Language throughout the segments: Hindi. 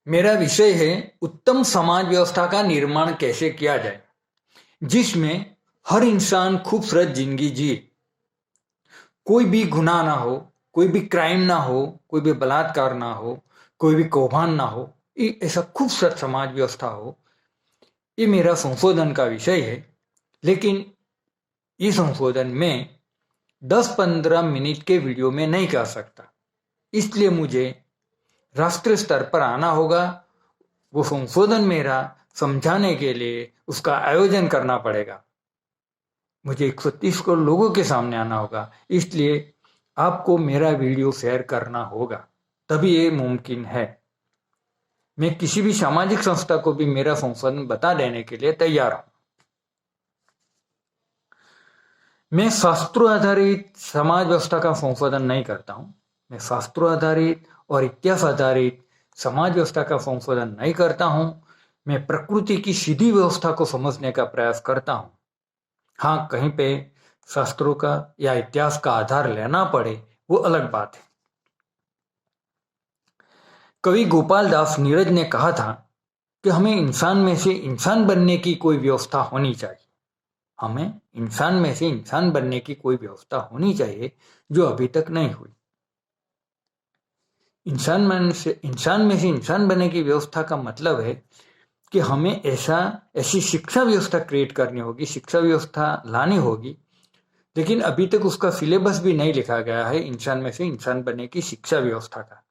मेरा विषय है उत्तम समाज व्यवस्था का निर्माण कैसे किया जाए जिसमें हर इंसान खूबसूरत जिंदगी जिए, कोई भी गुनाह ना हो, कोई भी क्राइम ना हो, कोई भी बलात्कार ना हो, कोई भी कौभांड ना हो, ऐसा खूबसूरत समाज व्यवस्था हो। ये मेरा संशोधन का विषय है। लेकिन ये संशोधन में 10-15 मिनट के वीडियो में नहीं कर सकता, इसलिए मुझे राष्ट्रीय स्तर पर आना होगा। वो संशोधन मेरा समझाने के लिए उसका आयोजन करना पड़ेगा। मुझे 130 करोड़ लोगों के सामने आना होगा, इसलिए आपको मेरा वीडियो शेयर करना होगा, तभी ये मुमकिन है। मैं किसी भी सामाजिक संस्था को भी मेरा संशोधन बता देने के लिए तैयार हूं। मैं शास्त्रों आधारित समाज व्यवस्था का संशोधन नहीं करता हूं। मैं शास्त्रों आधारित और इतिहास आधारित समाज व्यवस्था का संशोधन नहीं करता हूं। मैं प्रकृति की सीधी व्यवस्था को समझने का प्रयास करता हूं। हाँ, कहीं पे शास्त्रों का या इतिहास का आधार लेना पड़े वो अलग बात है। कवि गोपाल दास नीरज ने कहा था कि हमें इंसान में से इंसान बनने की कोई व्यवस्था होनी चाहिए। हमें इंसान में से इंसान बनने की कोई व्यवस्था होनी चाहिए जो अभी तक नहीं हुई। इंसान में से इंसान बनने की व्यवस्था का मतलब है कि हमें ऐसी शिक्षा व्यवस्था क्रिएट करनी होगी, शिक्षा व्यवस्था लानी होगी। लेकिन अभी तक उसका सिलेबस भी नहीं लिखा गया है। इंसान में से इंसान बनने की शिक्षा व्यवस्था का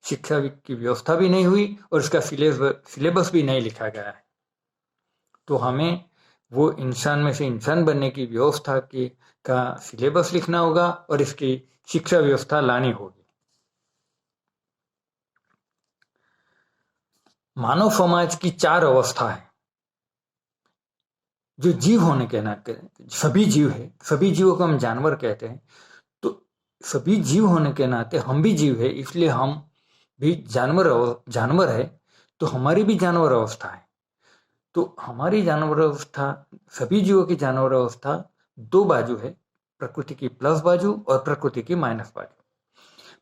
शिक्षा की व्यवस्था भी नहीं हुई और उसका सिलेबस भी नहीं लिखा गया है। तो हमें वो इंसान में से इंसान बनने की व्यवस्था की का सिलेबस लिखना होगा और इसकी शिक्षा व्यवस्था लानी होगी। मानव समाज की 4 अवस्था है जो जीव होने के नाते, सभी जीव है, सभी जीवों को हम जानवर कहते हैं। तो सभी जीव होने के नाते हम भी जीव है, इसलिए हम भी जानवर है। तो हमारी भी जानवर अवस्था है। तो हमारी जानवर अवस्था, सभी जीवों की जानवर अवस्था 2 बाजू है, प्रकृति की प्लस बाजू और प्रकृति की माइनस बाजू।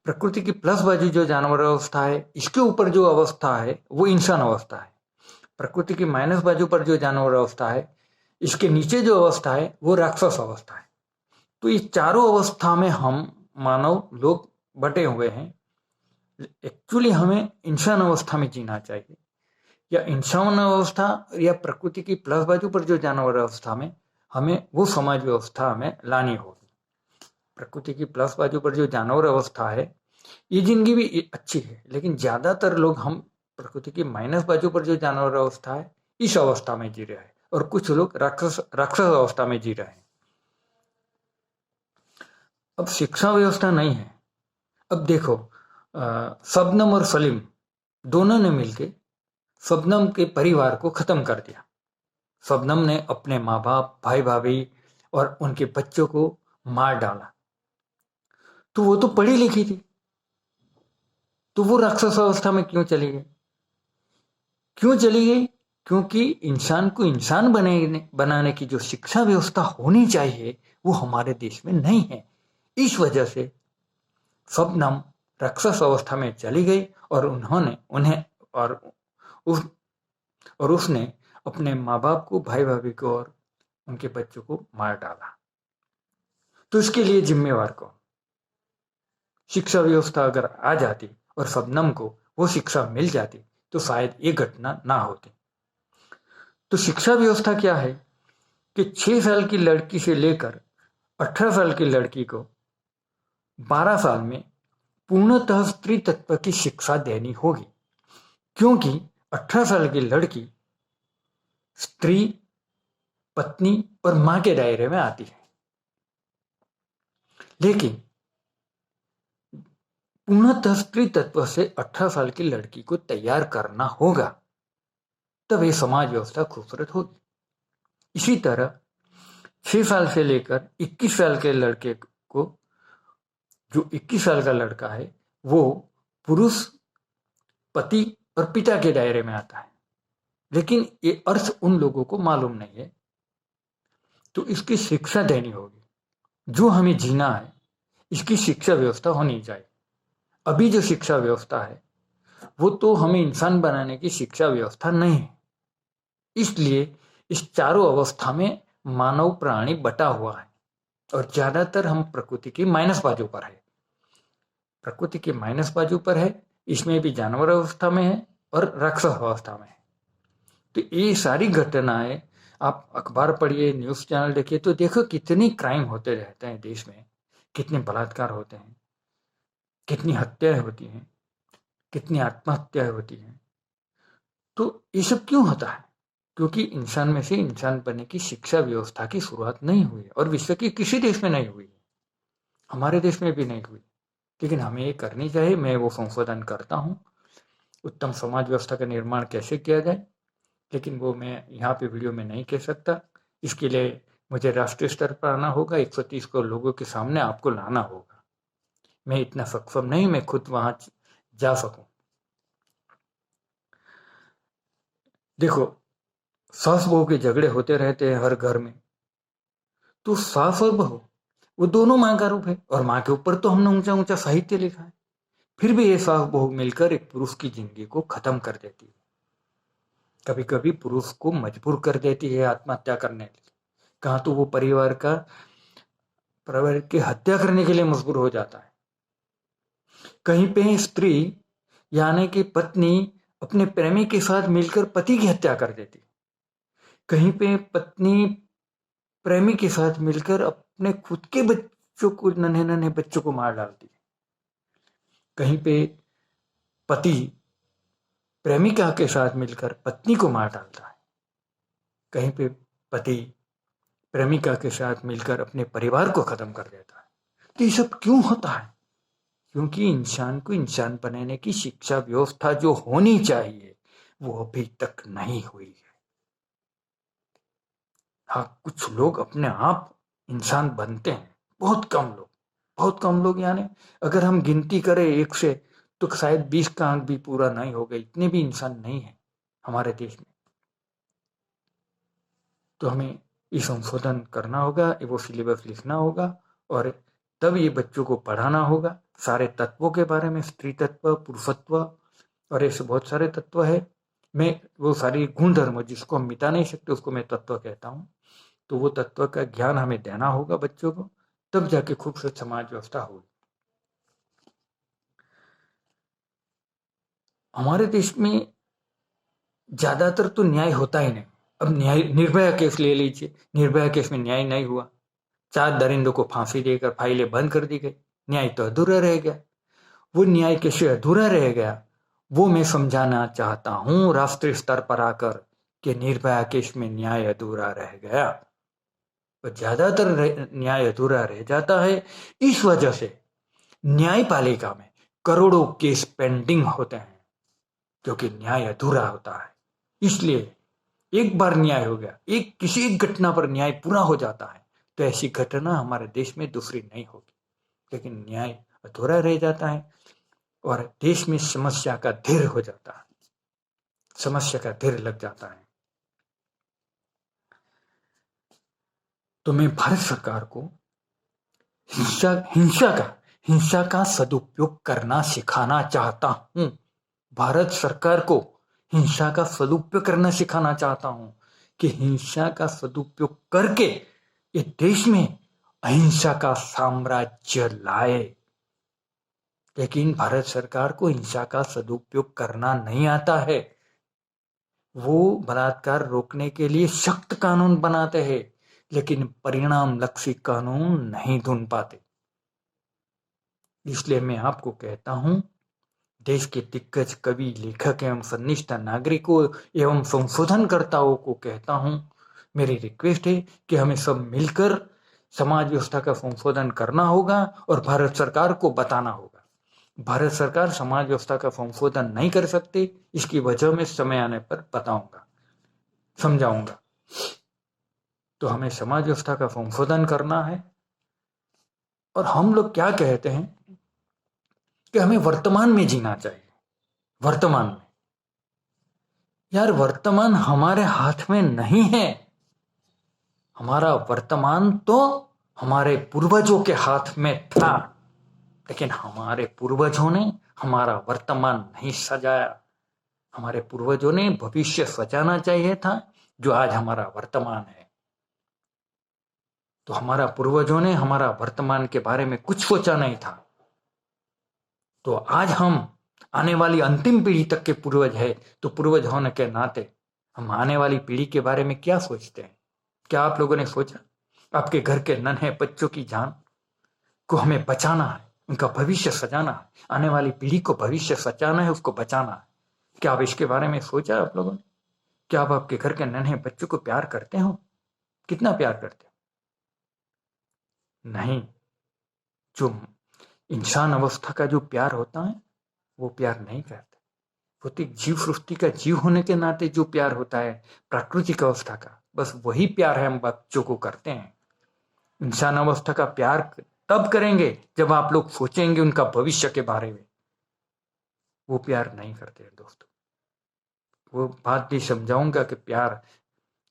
प्रकृति की प्लस बाजू जो जानवर अवस्था है, इसके ऊपर जो अवस्था है वो इंसान अवस्था है। प्रकृति की माइनस बाजू पर जो जानवर अवस्था है, इसके नीचे जो अवस्था है वो राक्षस अवस्था है। तो ये चारों अवस्था में हम मानव लोग बटे हुए हैं। एक्चुअली हमें इंसान अवस्था में जीना चाहिए, या इंसान अवस्था या प्रकृति की प्लस बाजू पर जो जानवर अवस्था में हमें वो समाज व्यवस्था हमें लानी होगी। प्रकृति की प्लस बाजू पर जो जानवर अवस्था है, ये जिंदगी भी अच्छी है, लेकिन ज्यादातर लोग हम प्रकृति की माइनस बाजू पर जो जानवर अवस्था है इस अवस्था में जी रहे हैं, और कुछ लोग राक्षस अवस्था में जी रहे हैं। अब शिक्षा व्यवस्था नहीं है। अब देखो, शबनम और सलीम दोनों ने मिलकर शबनम के परिवार को खत्म कर दिया। शबनम ने अपने माँ बाप, भाई भाभी और उनके बच्चों को मार डाला। तो वो तो पढ़ी लिखी थी, तो वो राक्षस अवस्था में क्यों चली गई? क्यों चली गई? क्योंकि इंसान को इंसान बनाने की जो शिक्षा व्यवस्था होनी चाहिए वो हमारे देश में नहीं है। इस वजह से शबनम राक्षस अवस्था में चली गई और उसने अपने माँ बाप को, भाई भाभी को और उनके बच्चों को मार डाला। तो इसके लिए जिम्मेवार कौन? शिक्षा व्यवस्था अगर आ जाती और शबनम को वो शिक्षा मिल जाती तो शायद ये घटना ना होती। तो शिक्षा व्यवस्था क्या है कि 6 साल की लड़की से लेकर 18 साल की लड़की को 12 साल में पूर्णतः स्त्री तत्व की शिक्षा देनी होगी, क्योंकि 18 साल की लड़की स्त्री, पत्नी और मां के दायरे में आती है। लेकिन पूर्णतः स्त्री तत्व से 18 साल की लड़की को तैयार करना होगा, तब ये समाज व्यवस्था खूबसूरत होगी। इसी तरह 6 साल से लेकर 21 साल के लड़के को, जो 21 साल का लड़का है वो पुरुष, पति और पिता के दायरे में आता है, लेकिन ये अर्थ उन लोगों को मालूम नहीं है। तो इसकी शिक्षा देनी होगी। जो हमें जीना है इसकी शिक्षा व्यवस्था होनी चाहिए। अभी जो शिक्षा व्यवस्था है वो तो हमें इंसान बनाने की शिक्षा व्यवस्था नहीं है। इसलिए इस चारों अवस्था में मानव प्राणी बटा हुआ है और ज्यादातर हम प्रकृति की माइनस बाजू पर है। प्रकृति की माइनस बाजू पर है, इसमें भी जानवर अवस्था में है और राक्षस अवस्था में है। तो ये सारी घटनाएं आप अखबार पढ़िए, न्यूज चैनल देखिए, तो देखो कितनी क्राइम होते रहते हैं देश में, कितने बलात्कार होते हैं, कितनी हत्याएं होती हैं, कितनी आत्महत्याएं होती हैं। तो ये सब क्यों होता है? क्योंकि इंसान में से इंसान बनने की शिक्षा व्यवस्था की शुरुआत नहीं हुई और विश्व के किसी देश में नहीं हुई, हमारे देश में भी नहीं हुई। लेकिन हमें ये करनी चाहिए, मैं वो संशोधन करता हूँ। उत्तम समाज व्यवस्था का निर्माण कैसे किया जाए, लेकिन वो मैं यहाँ पे वीडियो में नहीं कह सकता। इसके लिए मुझे राष्ट्रीय स्तर पर आना होगा, 130 करोड़ लोगों के सामने आपको लाना होगा। मैं इतना सक्षम नहीं मैं खुद वहां जा सकूं। देखो, सास बहू के झगड़े होते रहते हैं हर घर में, तो सास और बहू वो दोनों माँ का रूप है और माँ के ऊपर तो हमने ऊंचा ऊंचा साहित्य लिखा है। फिर भी ये सास बहू मिलकर एक पुरुष की जिंदगी को खत्म कर देती है, कभी कभी पुरुष को मजबूर कर देती है आत्महत्या करने के लिए। कहाँ तो वो परिवार की हत्या करने के लिए मजबूर हो जाता है। कहीं पे स्त्री यानी कि पत्नी अपने प्रेमी के साथ मिलकर पति की हत्या कर देती है। कहीं पे पत्नी प्रेमी के साथ मिलकर अपने खुद के बच्चों को, नन्हे नन्हे बच्चों को मार डालती है। कहीं पे पति प्रेमिका के साथ मिलकर पत्नी को मार डालता है। कहीं पे पति प्रेमिका के साथ मिलकर अपने परिवार को खत्म कर देता है। तो ये सब क्यों होता है? क्योंकि इंसान को इंसान बनाने की शिक्षा व्यवस्था जो होनी चाहिए वो अभी तक नहीं हुई है। हाँ, कुछ लोग अपने आप इंसान बनते हैं, बहुत कम लोग यानी अगर हम गिनती करें 1 से तो शायद 20 का अंक भी पूरा नहीं होगा, इतने भी इंसान नहीं है हमारे देश में। तो हमें ये संशोधन करना होगा, वो सिलेबस लिखना होगा और तब ये बच्चों को पढ़ाना होगा सारे तत्वों के बारे में, स्त्री तत्व, पुरुषत्व और ऐसे बहुत सारे तत्व है। मैं वो सारी गुण धर्म जिसको हम मिटा नहीं सकते उसको मैं तत्व कहता हूँ। तो वो तत्व का ज्ञान हमें देना होगा बच्चों को, तब जाके खूबसूरत समाज व्यवस्था होगी। हमारे देश में ज्यादातर तो न्याय होता ही नहीं। अब न्याय, निर्भया केस ले लीजिए, निर्भया केस में न्याय नहीं हुआ, 4 दरिंदों को फांसी देकर फाइलें बंद कर दी गई, न्याय तो अधूरा रह गया। वो न्याय कैसे अधूरा रह गया वो मैं समझाना चाहता हूं राष्ट्रीय स्तर पर आकर कि निर्भया केस में न्याय अधूरा रह गया। ज्यादातर न्याय अधूरा रह जाता है इस वजह से न्यायपालिका में करोड़ों केस पेंडिंग होते हैं क्योंकि न्याय अधूरा होता है। इसलिए एक बार न्याय हो गया, किसी एक घटना पर न्याय पूरा हो जाता है तो ऐसी घटना हमारे देश में दूसरी नहीं होगी। लेकिन न्याय अधूरा रह जाता है और देश में समस्या का धैर्य हो जाता है, समस्या का धैर्य लग जाता है। तो मैं भारत सरकार को हिंसा का सदुपयोग करना सिखाना चाहता हूं। भारत सरकार को हिंसा का सदुपयोग करना सिखाना चाहता हूं कि हिंसा का सदुपयोग करके ये देश में अहिंसा का साम्राज्य लाए। लेकिन भारत सरकार को हिंसा का सदुपयोग करना नहीं आता है। वो बलात्कार रोकने के लिए सख्त कानून बनाते हैं लेकिन परिणाम लक्षी कानून नहीं ढूंढ पाते। इसलिए मैं आपको कहता हूं, देश के दिग्गज कवि, लेखक एवं सन्निष्ठ नागरिकों एवं संशोधनकर्ताओं को कहता हूं, मेरी रिक्वेस्ट है कि हमें सब मिलकर समाज व्यवस्था का संशोधन करना होगा और भारत सरकार को बताना होगा। भारत सरकार समाज व्यवस्था का संशोधन नहीं कर सकती, इसकी वजह में समय आने पर बताऊंगा, समझाऊंगा। तो हमें समाज व्यवस्था का संशोधन करना है और हम लोग क्या कहते हैं कि हमें वर्तमान में जीना चाहिए। वर्तमान में, यार वर्तमान हमारे हाथ में नहीं है। हमारा वर्तमान तो हमारे पूर्वजों के हाथ में था, लेकिन हमारे पूर्वजों ने हमारा वर्तमान नहीं सजाया। हमारे पूर्वजों ने भविष्य सजाना चाहिए था, जो आज हमारा वर्तमान है। तो हमारा पूर्वजों ने हमारा वर्तमान के बारे में कुछ सोचा नहीं था। तो आज हम आने वाली अंतिम पीढ़ी तक के पूर्वज है, तो पूर्वज होने के नाते हम आने वाली पीढ़ी के बारे में क्या सोचते हैं? क्या आप लोगों ने सोचा? आपके घर के नन्हे बच्चों की जान को हमें बचाना है, उनका भविष्य सजाना है, आने वाली पीढ़ी को भविष्य सजाना है, उसको बचाना है। क्या आप इसके बारे में सोचा आप लोगों ने? क्या आप आपके घर के नन्हे बच्चों को प्यार करते हो? कितना प्यार करते हो? नहीं। जो इंसान अवस्था का जो प्यार होता है, वो प्यार नहीं करते। भौतिक जीव सृष्टि का जीव होने के नाते जो प्यार होता है प्राकृतिक अवस्था का, बस वही प्यार है हम बच्चों को करते हैं। इंसान अवस्था का प्यार तब करेंगे जब आप लोग सोचेंगे उनका भविष्य के बारे में। वो प्यार नहीं करते हैं दोस्तों। वो बात भी समझाऊंगा कि प्यार,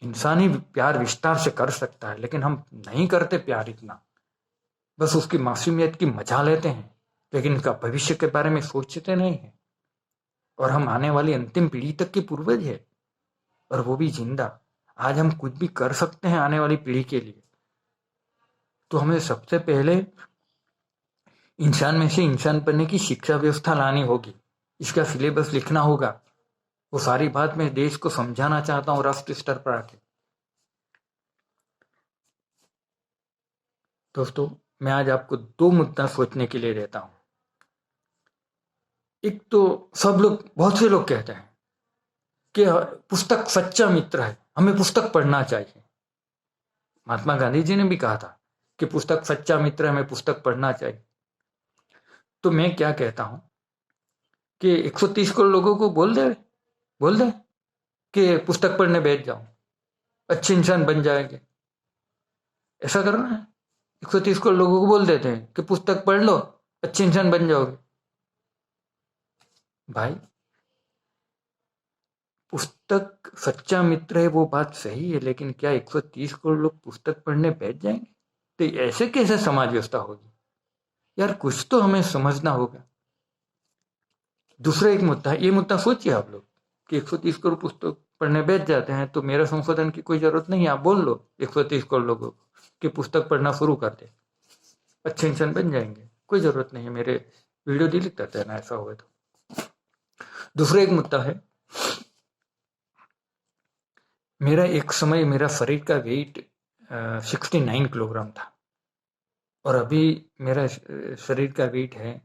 इंसानी प्यार विस्तार से कर सकता है, लेकिन हम नहीं करते प्यार इतना। बस उसकी मासूमियत की मजा लेते हैं, लेकिन उसका भविष्य के बारे में सोचते नहीं है। और हम आने वाली अंतिम पीढ़ी तक के पूर्वज है, और वो भी जिंदा। आज हम कुछ भी कर सकते हैं आने वाली पीढ़ी के लिए। तो हमें सबसे पहले इंसान में से इंसान बनने की शिक्षा व्यवस्था लानी होगी, इसका सिलेबस लिखना होगा। वो सारी बात मैं देश को समझाना चाहता हूँ राष्ट्रीय स्तर पर आके। दोस्तों, मैं आज आपको 2 मुद्दा सोचने के लिए देता हूं। एक तो सब लोग, बहुत से लोग कहते हैं कि पुस्तक सच्चा मित्र है, हमें पुस्तक पढ़ना चाहिए। महात्मा गांधी जी ने भी कहा था कि पुस्तक सच्चा मित्र है, हमें पुस्तक पढ़ना चाहिए। तो मैं क्या कहता हूं कि 130 करोड़ लोगों को बोल दे कि पुस्तक पढ़ने बैठ जाओ, अच्छे इंसान बन जाएंगे। ऐसा करना है। 130 करोड़ लोगों को बोल देते हैं कि पुस्तक पढ़ लो, अच्छे इंसान बन जाओगे। भाई, पुस्तक सच्चा मित्र है, वो बात सही है, लेकिन क्या 130 करोड़ लोग पुस्तक पढ़ने बैठ जाएंगे? तो ऐसे कैसे समाज व्यवस्था होगी यार? कुछ तो हमें समझना होगा। दूसरा एक मुद्दा है, ये मुद्दा सोचिए आप लोग कि 130 करोड़ पुस्तक पढ़ने बैठ जाते हैं, तो मेरा संशोधन की कोई जरूरत नहीं है। आप बोल लो 130 करोड़ लोगों को कि पुस्तक पढ़ना शुरू कर दे, अच्छे इंसान बन जाएंगे। कोई जरूरत नहीं है, मेरे वीडियो डिलीट करते हैं ना ऐसा हुआ तो। दूसरा एक मुद्दा है, एक समय मेरा शरीर का वेट 69 किलोग्राम था, और अभी मेरा शरीर का वेट है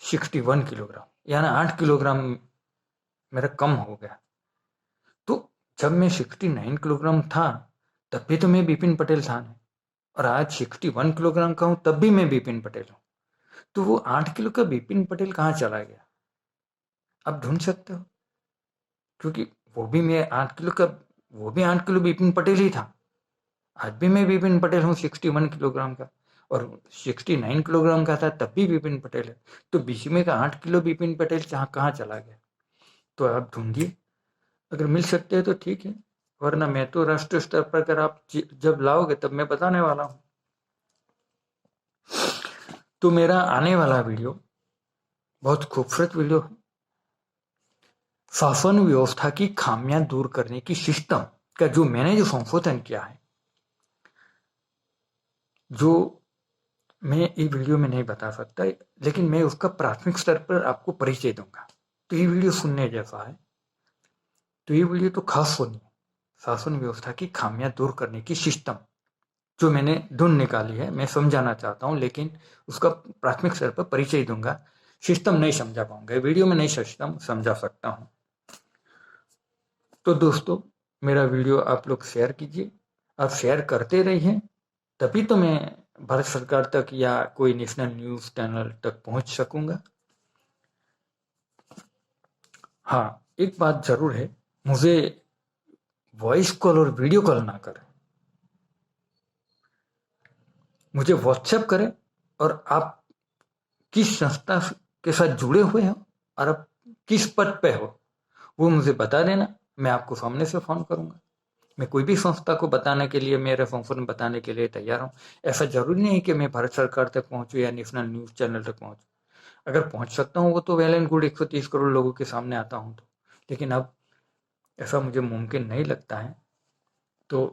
61 किलोग्राम, यानी 8 किलोग्राम मेरा कम हो गया। तो जब मैं 69 किलोग्राम था तब भी तो मैं बिपिन पटेल था नहीं, और आज 61 किलोग्राम का हूं तब भी मैं बिपिन पटेल हूं। तो वो 8 किलो का बिपिन पटेल कहाँ चला गया? आप ढूंढ सकते हो, क्योंकि वो भी 8 किलो बिपिन पटेल ही था। आज भी मैं बिपिन पटेल हूँ 61 किलोग्राम का, और 69 किलोग्राम का था तब भी बिपिन पटेल है। तो बीच में का 8 किलो बिपिन पटेल कहाँ चला गया? तो आप ढूंढिए, अगर मिल सकते हैं तो ठीक है, वरना मैं तो राष्ट्रीय स्तर पर अगर आप जब लाओगे तब मैं बताने वाला हूँ। तो मेरा आने वाला वीडियो बहुत खूबसूरत वीडियो है। शासन व्यवस्था की खामियां दूर करने की सिस्टम का जो मैंने संशोधन किया है, जो मैं ये वीडियो में नहीं बता सकता, लेकिन मैं उसका प्राथमिक स्तर पर आपको परिचय दूंगा। तो ये वीडियो सुनने जैसा है, तो ये वीडियो तो खास सुनिए। शासन व्यवस्था की खामियां दूर करने की सिस्टम जो मैंने ढूंढ निकाली है, मैं समझाना चाहता हूं, लेकिन उसका प्राथमिक स्तर पर परिचय दूंगा। सिस्टम नहीं समझा पाऊंगा, वीडियो में नहीं सिस्टम समझा सकता हूं। तो दोस्तों, मेरा वीडियो आप लोग शेयर कीजिए, आप शेयर करते रहिए, तभी तो मैं भारत सरकार तक या कोई नेशनल न्यूज चैनल तक पहुंच सकूंगा। हाँ, एक बात जरूर है, मुझे वॉइस कॉल और वीडियो कॉल ना करें, मुझे व्हाट्सएप करें, और आप किस संस्था के साथ जुड़े हुए हो और आप किस पद पे हो वो मुझे बता देना, मैं आपको सामने से फोन करूंगा। मैं कोई भी संस्था को बताने के लिए, मेरे संशोधन बताने के लिए तैयार हूँ। ऐसा जरूरी नहीं कि मैं भारत सरकार तक पहुंचूं या नेशनल न्यूज चैनल तक पहुंचूं। अगर पहुंच सकता हूँ वो तो वेल एंड गुड, 130 करोड़ लोगों के सामने आता हूँ तो, लेकिन अब ऐसा मुझे मुमकिन नहीं लगता है। तो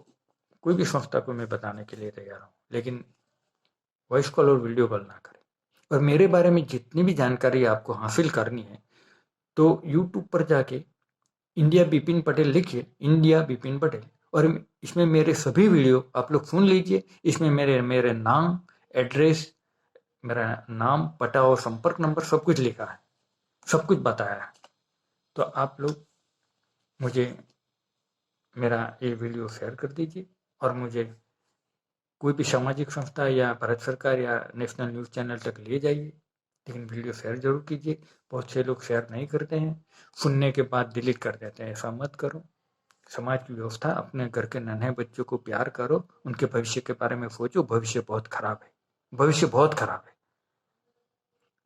कोई भी संस्था को मैं बताने के लिए तैयार हूँ, लेकिन वॉइस कॉल और वीडियो कॉल ना करें। और मेरे बारे में जितनी भी जानकारी आपको हासिल करनी है तो यूट्यूब पर जाके इंडिया बिपिन पटेल लिखिए, इंडिया बिपिन पटेल, और इसमें मेरे सभी वीडियो आप लोग सुन लीजिए। इसमें मेरे मेरे नाम, एड्रेस, मेरा नाम, पता और संपर्क नंबर सब कुछ लिखा है, सब कुछ बताया है। तो आप लोग मुझे मेरा ये वीडियो शेयर कर दीजिए और मुझे कोई भी सामाजिक संस्था या भारत सरकार या नेशनल न्यूज़ चैनल तक ले जाइए, लेकिन वीडियो शेयर जरूर कीजिए। बहुत से लोग शेयर नहीं करते हैं, सुनने के बाद डिलीट कर देते हैं। ऐसा मत करो। समाज की व्यवस्था, अपने घर के नन्हे बच्चों को प्यार करो, उनके भविष्य के बारे में सोचो। भविष्य बहुत खराब है, भविष्य बहुत खराब है।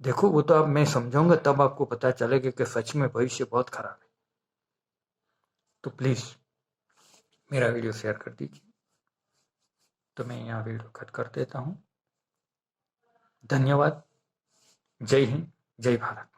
देखो वो तो अब मैं समझाऊंगा तब आपको पता चलेगा कि सच में भविष्य बहुत खराब है। तो प्लीज मेरा वीडियो शेयर कर दीजिए। तो मैं यहाँ वीडियो कट कर देता हूँ। धन्यवाद। जय हिंद, जय भारत।